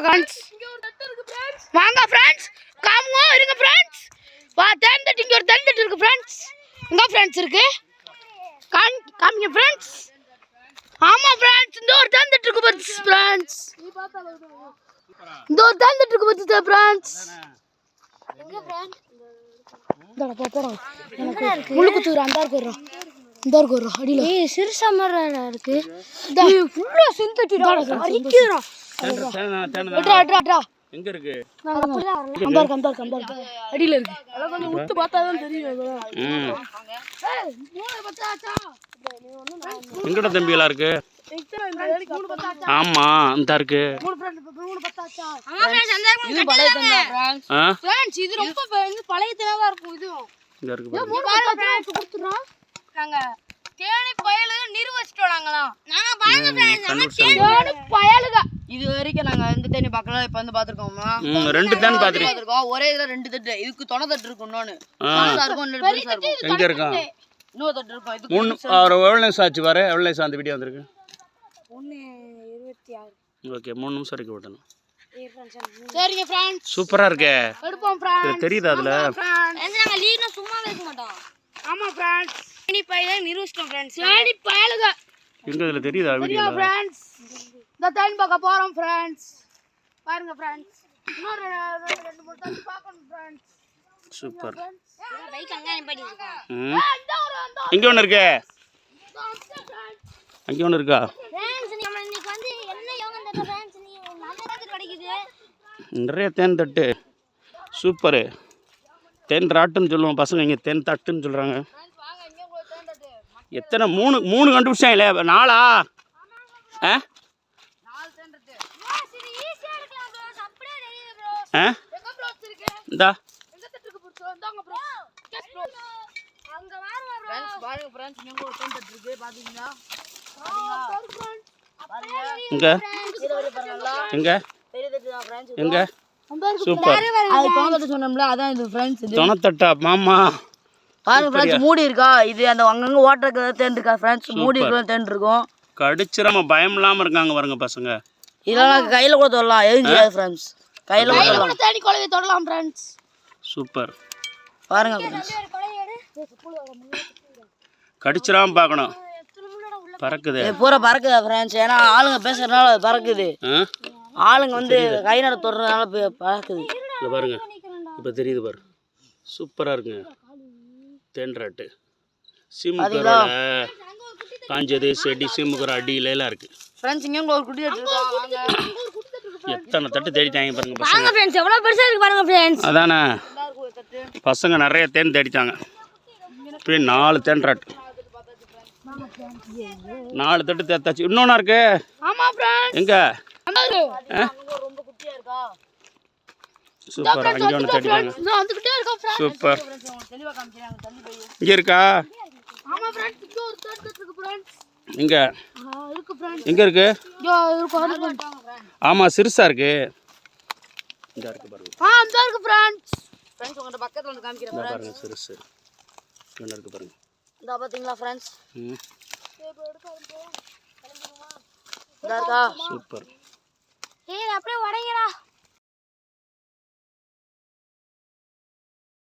friends வாங்க friends காமுங்க இருங்க friends வா தேன் தட்டு இங்க ஒரு தேன் தட்டு இருக்கு ஃப்ரெண்ட்ஸ் எங்க ஃப்ரெண்ட்ஸ் இருக்கு காமிங்க ஃப்ரெண்ட்ஸ் ஆமா ஃப்ரெண்ட்ஸ் இந்த ஒரு தேன் தட்டு இருக்கு ஃப்ரெண்ட்ஸ் இந்த ஒரு தேன் தட்டு இருக்கு ஃப்ரெண்ட்ஸ் எங்க ஃப்ரெண்ட்ஸ் இந்தடா போறோம் முள்ளு குத்துற அந்த இருக்கு வரோம் இந்த இருக்கு வரோம் அடியில ஏய் சிறுசா மரடா இருக்கு இது ஃபுல்லா செந்தட்டிடா அரிக்குறா அட்ரா எங்க இருக்கு கம்பர் அடியில இருக்கு அத கொஞ்சம் உத்து பார்த்தா தான் தெரியும் எங்கடா தம்பிகளா இருக்கு ஆமா அந்த இருக்கு இது பழைய தண்ணா ஃப்ரெண்ட்ஸ் இது ரொம்ப பழைய தண்ணா இருக்கும் இதுவும் இங்க இருக்கு குடுத்துறோம் நாங்க தேனி பயலுக நீர் வச்சிட்டோம் நாங்க பாருங்க ஃப்ரெண்ட்ஸ் தேனி பயலுக இது வரைக்கும் நாங்க இந்த தேனி பார்க்கல இப்ப வந்து பாத்துறோமா ரெண்டு தேன் பாத்துறோம் ஒரே இதுல ரெண்டு தட்டு இதுக்கு தொண தட்டு இருக்கு இன்னொன்னு சாதா இருக்கும் இன்னொரு பெருசா இருக்கும் எங்க இருக்கா இன்னொரு தட்டு இருக்கும் இதுக்கு மூணு எவ்வளவு நிமிஷம் ஆச்சு பாரு எவ்வளவு நிமிஷம் அந்த வீடியோ வந்திருக்கு 1:26 ஓகே 3 நிமிஷம் வரைக்கும் ஓட்டணும் சரிங்க ஃப்ரெண்ட்ஸ் சூப்பரா இருக்கே எடுப்போம் ஃப்ரெண்ட்ஸ் தெரியுதா அதுல ஃப்ரெண்ட்ஸ் நாங்க லீவ்னா சும்மா வைக்க மாட்டோம் ஆமா ஃப்ரெண்ட்ஸ் தேனி பயல நிரூபிச்சிட்டோம் ஃப்ரெண்ட்ஸ் தேனி பயலுக எங்க இதுல தெரியுதா வீடியோல ஃப்ரெண்ட்ஸ் இந்த தேன் பார்க்க போறோம் ஃப்ரெண்ட்ஸ் பாருங்க ஃப்ரெண்ட்ஸ் இன்னொரு ரெண்டு மூணு தட்டு பார்க்கணும் ஃப்ரெண்ட்ஸ் சூப்பர் பைக் அங்க நிப்பாட்டி இருக்கா இங்க ஒன்னு இருக்கு அங்க ஒன்னு இருக்கா ஃப்ரெண்ட்ஸ் நம்ம இன்னைக்கு வந்து என்ன யோகம் தட்ட ஃப்ரெண்ட்ஸ் நீ நல்ல ரேட் கிடைக்குது நிறைய தேன் தட்டு சூப்பர் தேன் ராட்டுன்னு சொல்லுவோம் பசங்க இங்க தேன் தட்டுன்னு சொல்றாங்க வாங்க இங்க உங்களுக்கு தேன் தட்டு எத்தனை மூணு கண்டுபிடிச்சாங்களே 4ஆ ஆ 4 தேன் தட்டு இது ஈஸியா எடுக்கலாம் ப்ரோ அப்படியே தெரியுது ப்ரோ ஆ எங்க ப்ரோ வச்சிருக்கீங்க இந்தா எங்க தட்டுக்கு புடிச்சோம் இந்தாங்க ப்ரோ கேஸ் ப்ரோ அங்க வாங்க ப்ரோ ஃப்ரெண்ட்ஸ் பாருங்க ஃப்ரெண்ட்ஸ் இங்க ஒரு தேன் தட்டு இருக்கு பாத்தீங்களா இங்க எங்க எங்க சூப்பர் அது தோணத்தட்டு சொன்னோம்ல அதான் இது ஃப்ரெண்ட்ஸ் இது தொணத்தட்டா மாமா பாருங்க ஃப்ரெண்ட்ஸ் மூடி இருக்கா இது அந்த அங்கங்க ஓட்டருக்கு தேன் இருக்கா ஃப்ரெண்ட்ஸ் மூடி இருக்கற தேன் இருக்கும் கடிச்சிராம பயம் இல்லாம இருக்காங்க பாருங்க பசங்க இதெல்லாம் கையில கூட தொடலாம் எரிஞ்சு ஃப்ரெண்ட்ஸ் கையில கூட தேடி கொலையை தொடலாம் ஃப்ரெண்ட்ஸ் சூப்பர் பாருங்க ஃப்ரெண்ட்ஸ் கடிச்சிராம பார்க்கணும் பறக்குது பூரா பறக்குதா ஃப்ரெண்ட்ஸ் ஏன்னா ஆளுங்க பேசுறதுனால பறக்குது ஆளுங்க வந்து கை நட தொடுறதுனால பறக்குது இங்க பாருங்க இப்போ தெரியுது பாரு சூப்பரா இருக்குங்க தேன்ராட்டு சிம்முக்குற காஞ்சது செடி சிம்முக்குற அடியில எல்லாம் இருக்கு ஃப்ரெண்ட்ஸ் இங்க ஒரு குட்டி எடுத்துக்கோ வாங்க எத்தனை தட்டு தேடிட்டாங்க பாருங்க வாங்க பசங்க ஃப்ரெண்ட்ஸ் எவ்வளவு பெருசா இருக்கு பாருங்க ஃப்ரெண்ட்ஸ் அதானே பசங்க நிறைய தேன் தேடிட்டாங்க இப்போ 4 தேன்ராட்டு 4 தட்டு தேத்தாச்சு இன்னொன்னா இருக்கு ஆமா ஃப்ரெண்ட்ஸ் எங்க ரொம்ப குட்டியா இருக்கா சூப்பர் அங்க ஒன்று தேடிட்டாங்க நான் வந்துட்டே இருக்கேன் ஃப்ரெண்ட்ஸ் சூப்பர் தெளிவா காமிக்கறாங்க தள்ளி போய் இங்க இருக்கா ஆமா ஃப்ரெண்ட்ஸ் இங்க ஒரு தட்டு இருக்கு ஃப்ரெண்ட்ஸ் இங்க இருக்கு ஃப்ரெண்ட்ஸ் எங்க இருக்கு இருக்கு ஆமா சிறுசா இருக்கு இந்த இருக்கு பாருங்க அந்த இருக்கு ஃப்ரெண்ட்ஸ் உங்க பக்கத்துல வந்து காமிக்கறேன் இந்த பாருங்க சிறுசு என்ன இருக்கு பாருங்க இந்த பாத்தீங்களா ஃப்ரெண்ட்ஸ் சூப்பர் ஏய் அப்படியே உடைங்கடா